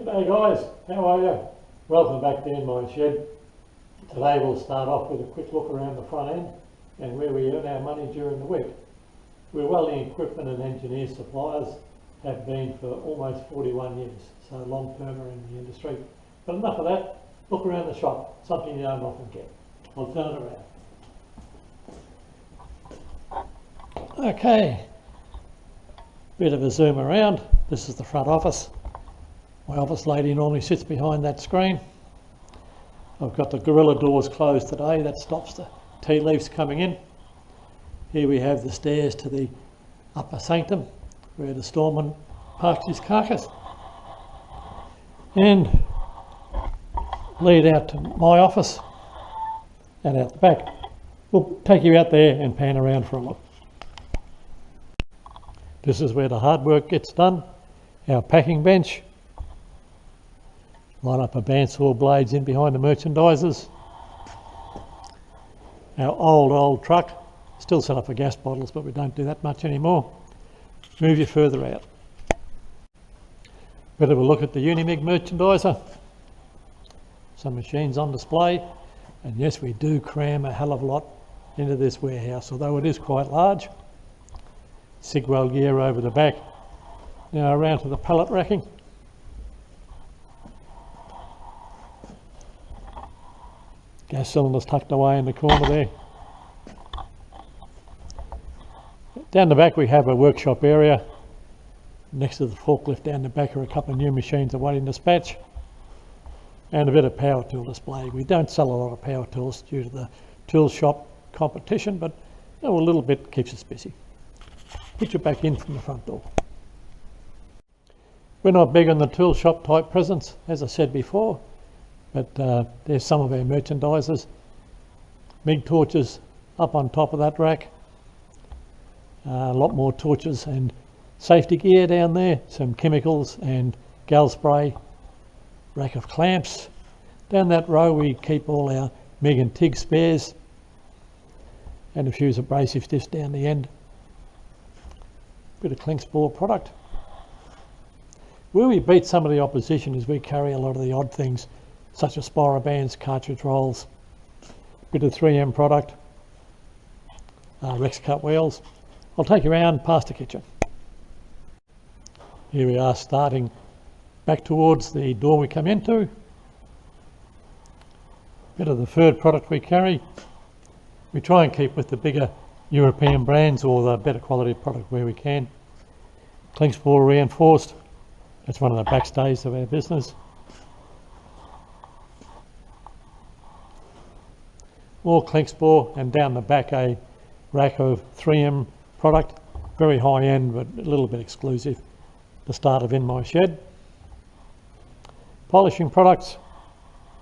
G'day guys, how are you? Welcome back to In My Shed. Today we'll start off with a quick look around the front end and where we earn our money during the week. We're welding equipment and engineer suppliers, have been for almost 41 years, so long-termer in the industry. But enough of that, look around the shop, something you don't often get. I'll turn it around. Okay, bit of a zoom around. This is the front office. My office lady normally sits behind that screen. I've got the gorilla doors closed today, that stops the tea leaves coming in. Here we have the stairs to the upper sanctum where the storeman parks his carcass. And lead out to my office and out the back. We'll take you out there and pan around for a look. This is where the hard work gets done, our packing bench. Line up a bandsaw blades in behind the merchandisers. Our old truck, still set up for gas bottles, but we don't do that much anymore. Move you further out. Bit of a look at the Unimig merchandiser. Some machines on display, and yes, we do cram a hell of a lot into this warehouse, although it is quite large. SIG weld gear over the back. Now around to the pallet racking. Gas cylinders tucked away in the corner there. Down the back we have a workshop area. Next to the forklift down the back are a couple of new machines awaiting dispatch. And a bit of power tool display. We don't sell a lot of power tools due to the tool shop competition, but a little bit keeps us busy. Put you back in from the front door. We're not big on the tool shop type presence, as I said before. But there's some of our merchandisers. MIG torches up on top of that rack. A lot more torches and safety gear down there. Some chemicals and gal spray. Rack of clamps. Down that row we keep all our MIG and TIG spares. And a few abrasive stiffs down the end. Bit of Clarkson product. Where we beat some of the opposition is we carry a lot of the odd things, such as spiral bands, cartridge rolls, bit of 3M product, Rex cut wheels. I'll take you around past the kitchen. Here we are starting back towards the door we come into. Bit of the third product we carry. We try and keep with the bigger European brands or the better quality product where we can. Clarkson reinforced, that's one of the backstays of our business. More Clarkson, and down the back a rack of 3M product, very high end but a little bit exclusive. The start of In My Shed. Polishing products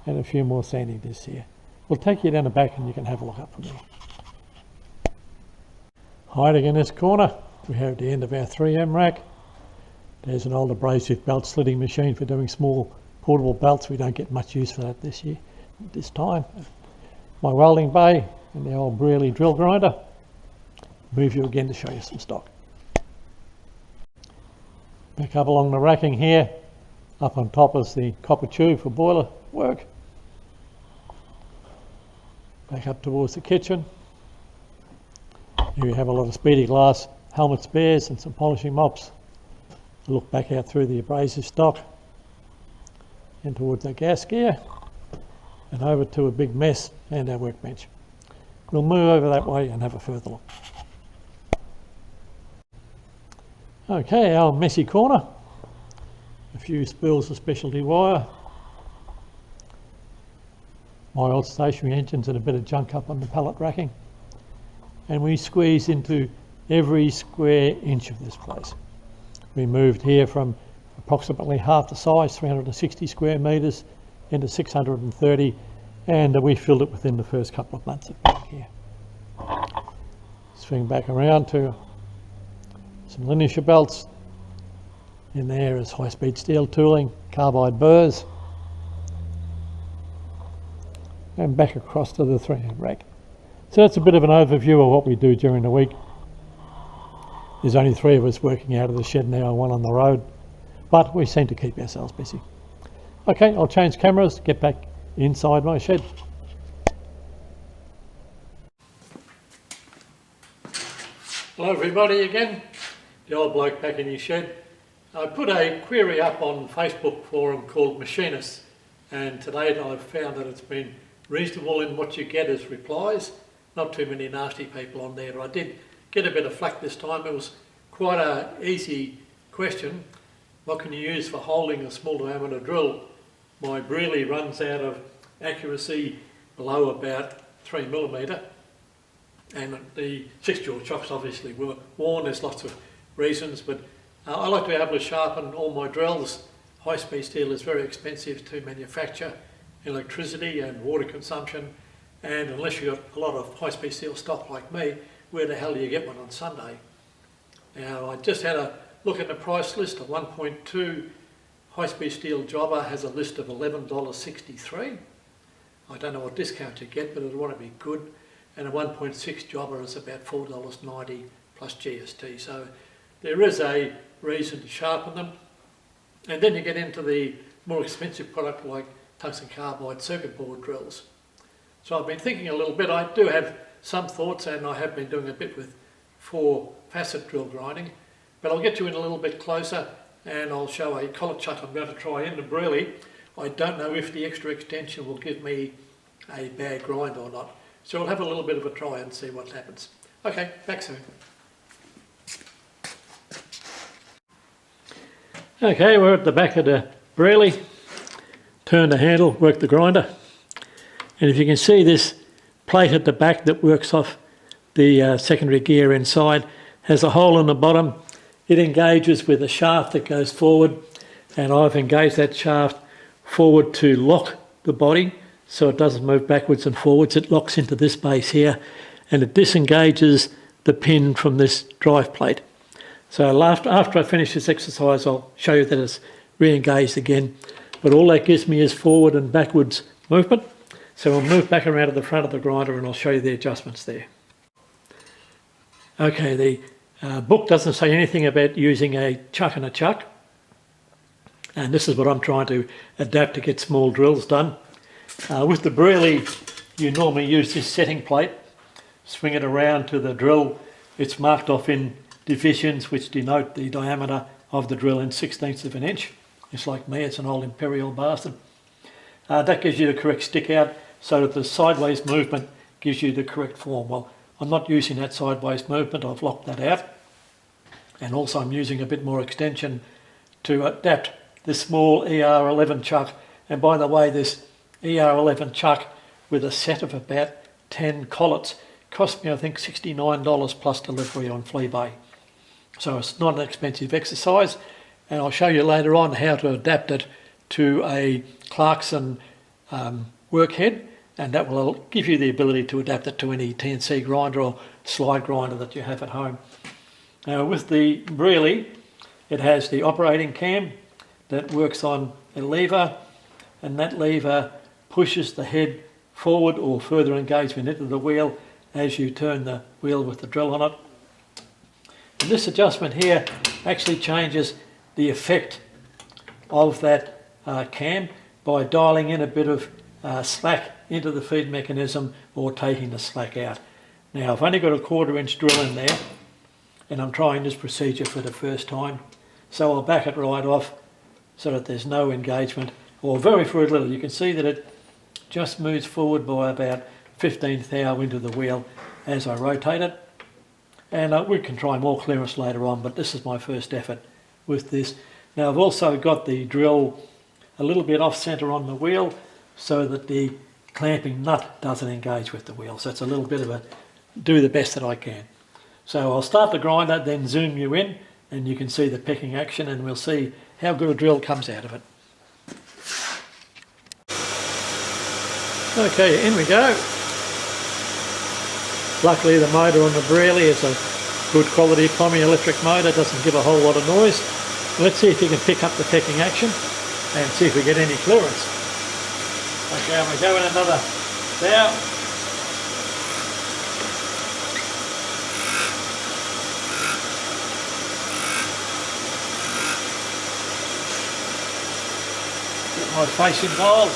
and a few more sanding discs here. We'll take you down the back and you can have a look up from there. Hiding in this corner we have the end of our 3M rack. There's an old abrasive belt slitting machine for doing small portable belts. We don't get much use for that this time. My welding bay and the old Brearley drill grinder. Move you again to show you some stock. Back up along the racking here. Up on top is the copper tube for boiler work. Back up towards the kitchen. Here we have a lot of speedy glass helmet spares and some polishing mops. Look back out through the abrasive stock and towards the gas gear and over to a big mess and our workbench. We'll move over that way and have a further look. Okay, our messy corner. A few spools of specialty wire. My old stationary engines and a bit of junk up on the pallet racking. And we squeeze into every square inch of this place. We moved here from approximately half the size, 360 square metres, into 630, and we filled it within the first couple of months of being here. Swing back around to some linear belts. In there is high-speed steel tooling, carbide burrs, and back across to the 3M rack. So that's a bit of an overview of what we do during the week. There's only 3 of us working out of the shed now, 1 on the road, but we seem to keep ourselves busy. Okay, I'll change cameras, get back inside my shed. Hello everybody again, the old bloke back in his shed. I put a query up on Facebook forum called Machinists, and to date I've found that it's been reasonable in what you get as replies. Not too many nasty people on there. I did get a bit of flack this time. It was quite an easy question. What can you use for holding a small diameter drill? My Brearley runs out of accuracy below about 3mm, and the 6-jaw chocks obviously were worn. There's lots of reasons, but I like to be able to sharpen all my drills. High-speed steel is very expensive to manufacture, electricity and water consumption, and unless you've got a lot of high-speed steel stock like me, where the hell do you get one on Sunday? Now, I just had a look at the price list. A 1.2 high-speed steel jobber has a list of $11.63. I don't know what discount you get, but it'll want to be good. And a 1.6 jobber is about $4.90 plus GST. So there is a reason to sharpen them. And then you get into the more expensive product like tungsten carbide circuit board drills. So I've been thinking a little bit. I do have some thoughts, and I have been doing a bit with 4-facet drill grinding, but I'll get you in a little bit closer and I'll show a collet chuck I'm going to try in the Brearley. I don't know if the extra extension will give me a bad grind or not, so we'll have a little bit of a try and see what happens. Okay, back soon. Okay, we're at the back of the Brearley. Turn the handle, work the grinder, and if you can see this plate at the back that works off the secondary gear inside has a hole in the bottom. It engages with a shaft that goes forward, and I've engaged that shaft forward to lock the body so it doesn't move backwards and forwards. It locks into this base here and it disengages the pin from this drive plate. So after I finish this exercise, I'll show you that it's re-engaged again, but all that gives me is forward and backwards movement. So we'll move back around to the front of the grinder and I'll show you the adjustments there. Okay, the book doesn't say anything about using a chuck and a chuck, and this is what I'm trying to adapt to get small drills done. With the Brearley, you normally use this setting plate, swing it around to the drill. It's marked off in divisions which denote the diameter of the drill in 1/16 of an inch. It's like me, it's an old imperial bastard. That gives you the correct stick out so that the sideways movement gives you the correct form. Well, I'm not using that sideways movement, I've locked that out. And also I'm using a bit more extension to adapt this small ER11 chuck. And by the way, this ER11 chuck with a set of about 10 collets cost me, I think, $69 plus delivery on Fleabay. So it's not an expensive exercise, and I'll show you later on how to adapt it to a Clarkson workhead, and that will give you the ability to adapt it to any TNC grinder or slide grinder that you have at home. Now with the Brearley, it has the operating cam that works on a lever, and that lever pushes the head forward or further engagement into the wheel as you turn the wheel with the drill on it. And this adjustment here actually changes the effect of that cam by dialing in a bit of slack into the feed mechanism or taking the slack out. Now I've only got a 1/4 inch drill in there and I'm trying this procedure for the first time, so I'll back it right off so that there's no engagement, or very little. You can see that it just moves forward by about 1/15 thou into the wheel as I rotate it, and we can try more clearance later on, but this is my first effort with this. Now I've also got the drill a little bit off centre on the wheel so that the clamping nut doesn't engage with the wheel, so it's a little bit of a do the best that I can. So I'll start the grinder, then zoom you in, and you can see the pecking action, and we'll see how good a drill comes out of it. Okay, in we go. Luckily the motor on the Brearley is a good quality electric motor, doesn't give a whole lot of noise. Let's see if you can pick up the pecking action and see if we get any clearance. Okay, I'm going to go in another thou. my face involved.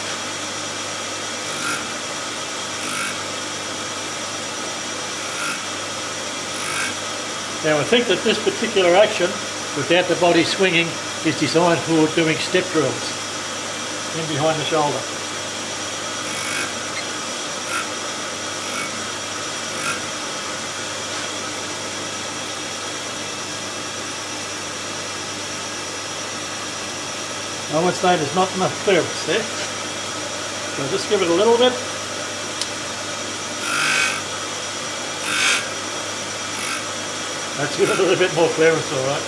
Now I think that this particular action, without the body swinging, is designed for doing step drills in behind the shoulder. I would say there's not enough clearance there, so just give it a little bit. Let's give it a little bit more clearance, alright.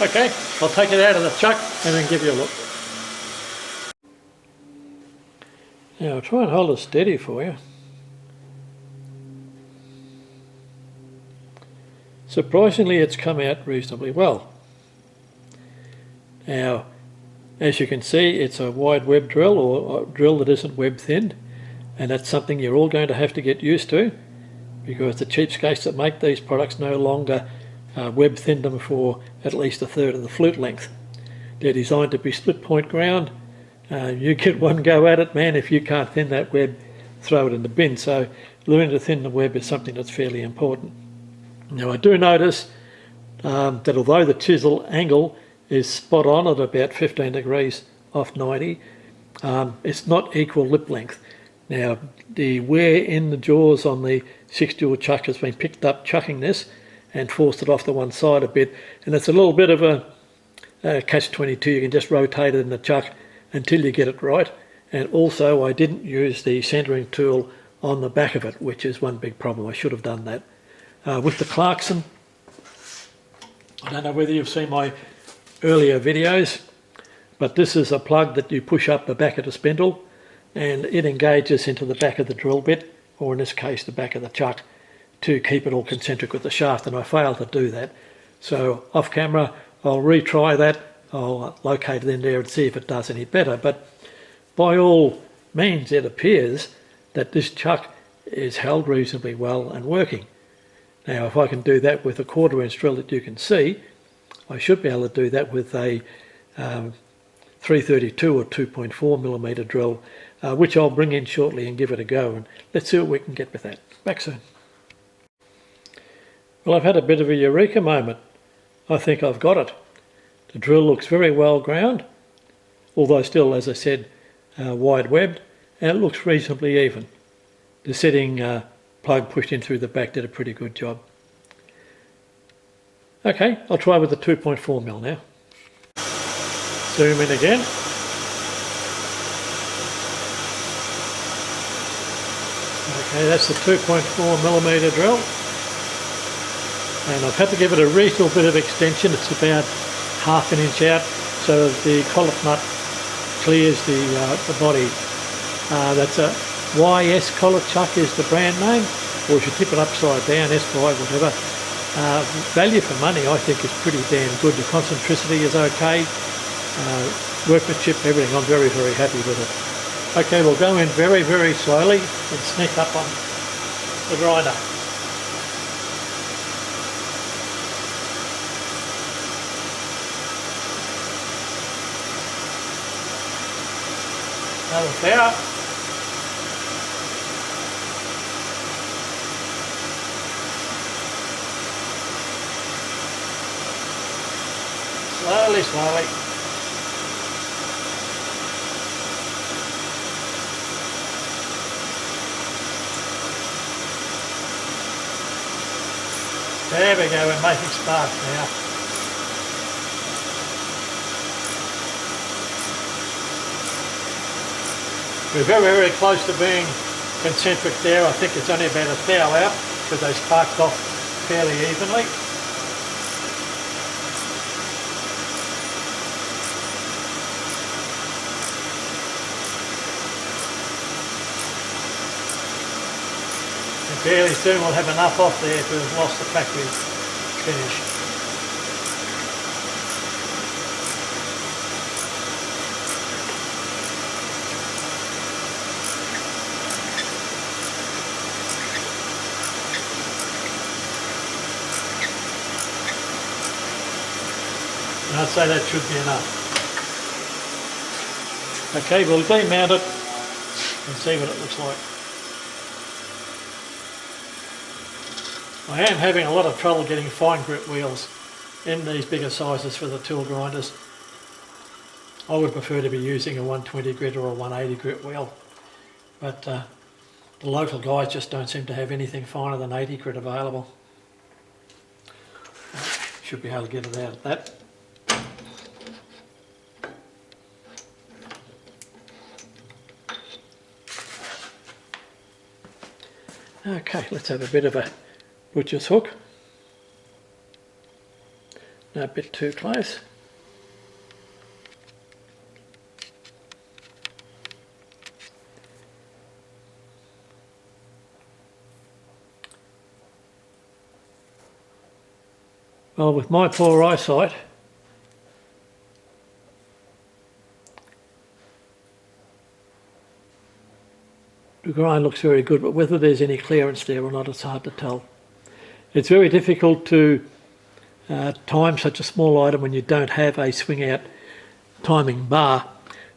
Okay, I'll take it out of the chuck and then give you a look. Now I'll try and hold it steady for you. Surprisingly, it's come out reasonably well. Now, as you can see, it's a wide web drill, or a drill that isn't web thinned, and that's something you're all going to have to get used to, because the cheapskates that make these products no longer web thin them for at least a third of the flute length. They're designed to be split point ground. You get one go at it, man. If you can't thin that web, throw it in the bin. So learning to thin the web is something that's fairly important. Now I do notice that although the chisel angle is spot on at about 15 degrees off 90, it's not equal lip length. Now the wear in the jaws on the 6-jaw chuck has been picked up chucking this and forced it off to one side a bit, and it's a little bit of a catch-22. You can just rotate it in the chuck until you get it right. And also I didn't use the centering tool on the back of it, which is one big problem. I should have done that. With the Clarkson, I don't know whether you've seen my earlier videos, but this is a plug that you push up the back of the spindle and it engages into the back of the drill bit, or in this case the back of the chuck, to keep it all concentric with the shaft, and I failed to do that. So off camera I'll retry that. I'll locate it in there and see if it does any better, but by all means it appears that this chuck is held reasonably well and working. Now if I can do that with a 1/4 inch drill that you can see, I should be able to do that with a 332 or 2.4mm drill, which I'll bring in shortly and give it a go, and let's see what we can get with that. Back soon. Well, I've had a bit of a eureka moment. I think I've got it. The drill looks very well ground, although still, as I said, wide webbed, and it looks reasonably even. The setting plug pushed in through the back did a pretty good job. Okay, I'll try with the 2.4mm now. Zoom in again. Okay, that's the 2.4mm drill. And I've had to give it a reasonable bit of extension. It's about 1/2 inch out, so the collet nut clears the body. That's a YS collet chuck is the brand name, or if you tip it upside down, SY, whatever. Value for money, I think, is pretty damn good. The concentricity is okay. Workmanship, everything, I'm very, very happy with it. Okay, we'll go in very, very slowly and sneak up on the grinder. Another power. Slowly, slowly. There we go, we're making sparks now. We're very, very close to being concentric there. I think it's only about a thou out because they sparked off fairly evenly. And fairly soon we'll have enough off there to have lost the factory finish. And I'd say that should be enough. Okay, we'll demount it and see what it looks like. I am having a lot of trouble getting fine grit wheels in these bigger sizes for the tool grinders. I would prefer to be using a 120 grit or a 180 grit wheel, but the local guys just don't seem to have anything finer than 80 grit available. Should be able to get it out of that. Okay, let's have a bit of a butcher's hook. No, a bit too close. Well, with my poor eyesight, the grind looks very good, but whether there's any clearance there or not, it's hard to tell. It's very difficult to time such a small item when you don't have a swing out timing bar.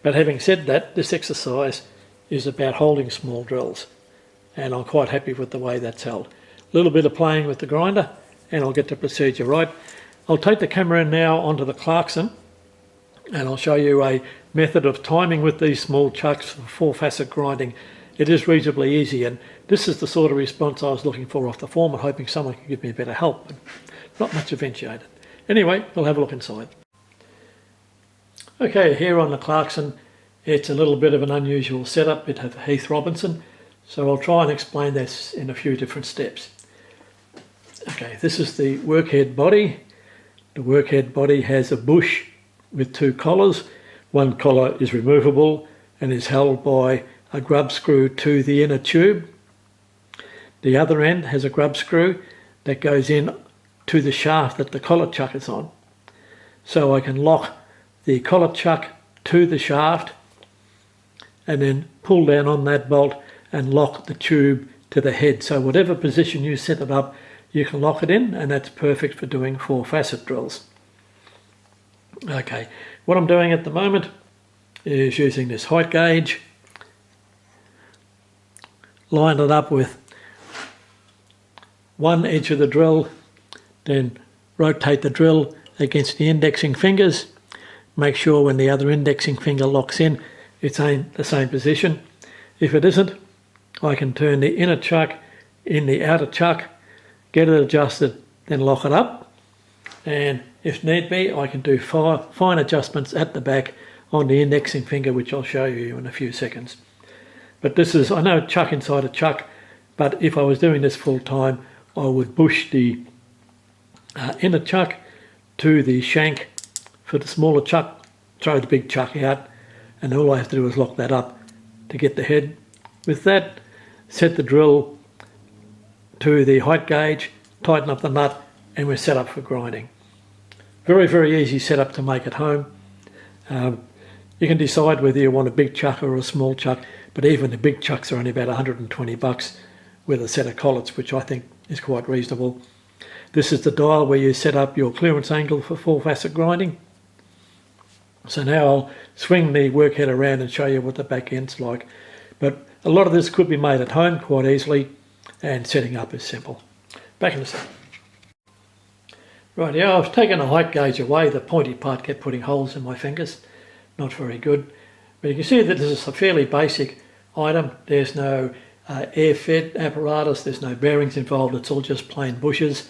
But having said that, this exercise is about holding small drills, and I'm quite happy with the way that's held. A little bit of playing with the grinder and I'll get the procedure right. I'll take the camera now onto the Clarkson and I'll show you a method of timing with these small chucks for 4-facet grinding. It is reasonably easy, and this is the sort of response I was looking for off the foreman, hoping someone could give me a better help, but not much eventuated. Anyway, we'll have a look inside. Okay, here on the Clarkson, it's a little bit of an unusual setup, bit of Heath Robinson, so I'll try and explain this in a few different steps. Okay, this is the workhead body. The workhead body has a bush with 2 collars. One collar is removable and is held by a grub screw to the inner tube. The other end has a grub screw that goes in to the shaft that the collar chuck is on. So I can lock the collar chuck to the shaft and then pull down on that bolt and lock the tube to the head. So whatever position you set it up, you can lock it in, and that's perfect for doing 4-facet drills. Okay, what I'm doing at the moment is using this height gauge, line it up with one edge of the drill, then rotate the drill against the indexing fingers. Make sure when the other indexing finger locks in, it's in the same position. If it isn't, I can turn the inner chuck in the outer chuck, get it adjusted, then lock it up. And if need be, I can do fine adjustments at the back on the indexing finger, which I'll show you in a few seconds. But this is, I know chuck inside a chuck, but if I was doing this full time, I would bush the inner chuck to the shank for the smaller chuck, throw the big chuck out, and all I have to do is lock that up to get the head. With that, set the drill to the height gauge, tighten up the nut, and we're set up for grinding. Very, very easy setup to make at home. You can decide whether you want a big chuck or a small chuck, but even the big chucks are only about $120 with a set of collets, which I think is quite reasonable. This is the dial where you set up your clearance angle for 4-facet grinding. So now I'll swing the workhead around and show you what the back end's like. But a lot of this could be made at home quite easily, and setting up is simple. Back in a second. Right, yeah, I've taken the height gauge away. The pointy part kept putting holes in my fingers. Not very good. But you can see that this is a fairly basic item. There's no air-fed apparatus. There's no bearings involved. It's all just plain bushes.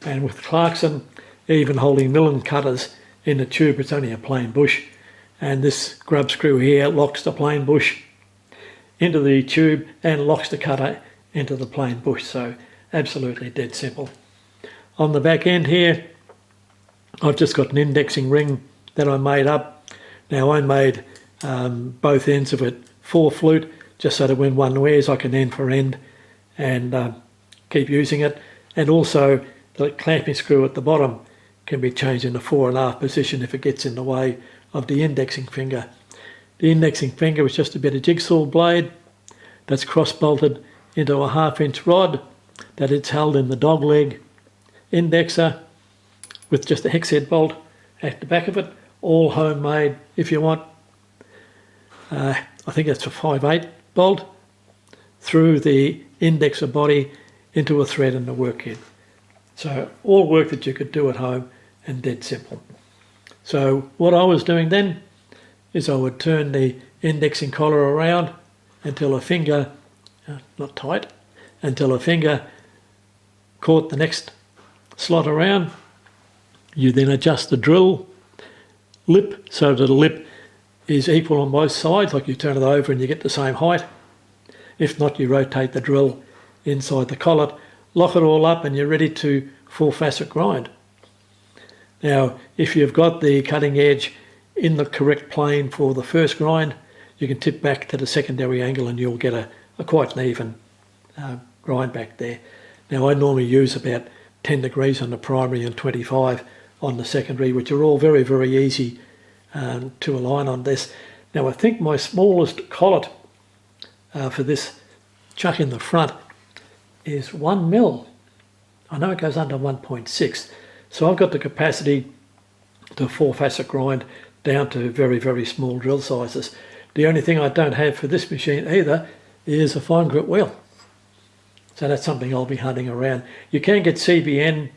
And with Clarkson, even holding milling cutters in the tube, it's only a plain bush. And this grub screw here locks the plain bush into the tube and locks the cutter into the plain bush. So absolutely dead simple. On the back end here, I've just got an indexing ring that I made up. Now I made both ends of it 4-flute, just so that when one wears I can end for end and keep using it. And also the clamping screw at the bottom can be changed in the 4.5 position if it gets in the way of the indexing finger. The indexing finger is just a bit of jigsaw blade that's cross-bolted into a 1/2-inch rod that it's held in the dog leg indexer with just a hex head bolt, at the back of it, all homemade if you want. I think it's a 5/8 bolt through the index of body into a thread in the work kit. So all work that you could do at home and dead simple. So what I was doing then is I would turn the indexing collar around until a finger, not tight, until a finger caught the next slot around. You then adjust the drill lip so that the lip is equal on both sides, like you turn it over and you get the same height. If not, you rotate the drill inside the collet, lock it all up, and you're ready to full facet grind. Now, if you've got the cutting edge in the correct plane for the first grind, you can tip back to the secondary angle and you'll get a quite an even grind back there. Now, I normally use about 10 degrees on the primary and 25 on the secondary, which are all very, very easy to align on this. Now, I think my smallest collet for this chuck in the front is 1 mil. I know it goes under 1.6, so I've got the capacity to full facet grind down to very, very small drill sizes. The only thing I don't have for this machine either is a fine grit wheel. So that's something I'll be hunting around. You can get CBN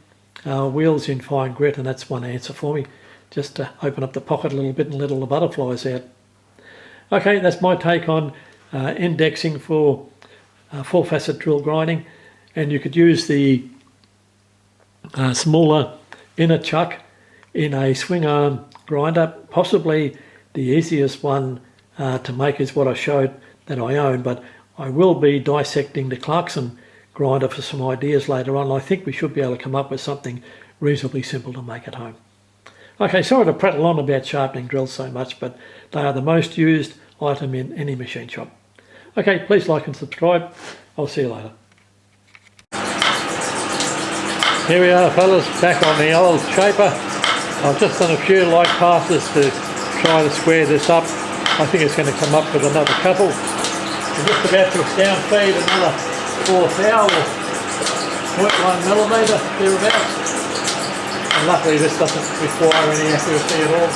wheels in fine grit, and that's one answer for me, just to open up the pocket a little bit and let all the butterflies out. Okay, that's my take on indexing for full facet drill grinding, and you could use the smaller inner chuck in a swing arm grinder. Possibly the easiest one to make is what I showed that I own, but I will be dissecting the Clarkson grinder for some ideas later on. I think we should be able to come up with something reasonably simple to make at home. Okay, sorry to prattle on about sharpening drills so much, but they are the most used item in any machine shop. Okay, please like and subscribe. I'll see you later. Here we are, fellas, back on the old shaper. I've just done a few light passes to try to square this up. I think it's going to come up with another couple. I'm just about to down feed another 4th hour or 0.1 millimetre thereabouts. And luckily this doesn't require any accuracy at all.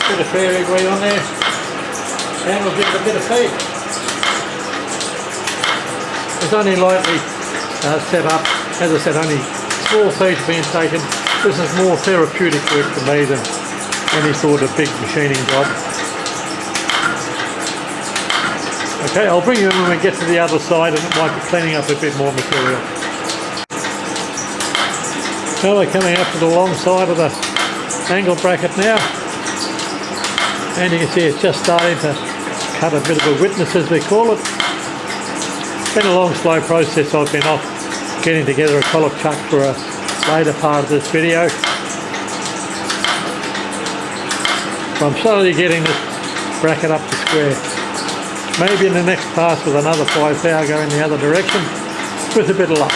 Bit of fairy weed on there, and we'll give it a bit of feed. It's only lightly set up. As I said, only small feeds being taken. This is more therapeutic work for me than any sort of big machining job. Okay, I'll bring you in when we get to the other side, and it might be cleaning up a bit more material. So we're coming up to the long side of the angle bracket now, and you can see it's just starting to cut a bit of a witness, as we call it. It's been a long, slow process. I've been off getting together a collet chuck for a later part of this video. So I'm slowly getting this bracket up to square. Maybe in the next pass with another 5 thou go in the other direction with a bit of luck.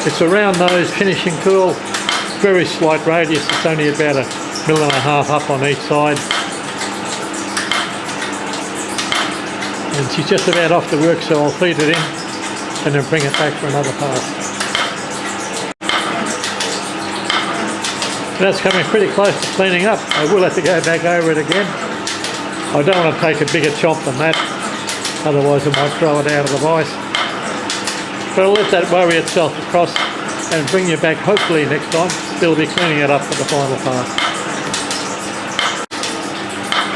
It's a round nose finishing tool, very slight radius. It's only about 1.5 mil up on each side. And she's just about off the work, so I'll feed it in and then bring it back for another pass. That's coming pretty close to cleaning up. I will have to go back over it again. I don't want to take a bigger chomp than that, otherwise I might throw it out of the vise. But I'll let that worry itself across and bring you back hopefully next time. They'll be cleaning it up for the final pass.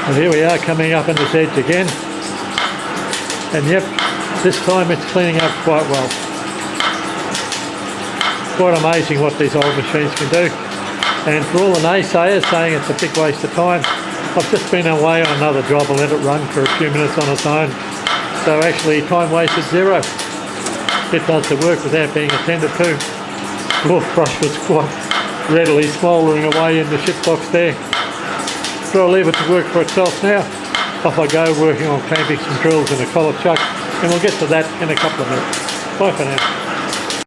And here we are coming up on this edge again. And yep, this time it's cleaning up quite well. Quite amazing what these old machines can do. And for all the naysayers saying it's a big waste of time, I've just been away on another job and let it run for a few minutes on its own. So actually time wasted zero. It does the work without being attended to. Dwarf brush was quite readily smouldering away in the shitbox there. So I'll leave it to work for itself now. Off I go working on clamping some drills in a collet chuck, and we'll get to that in a couple of minutes. Bye for now.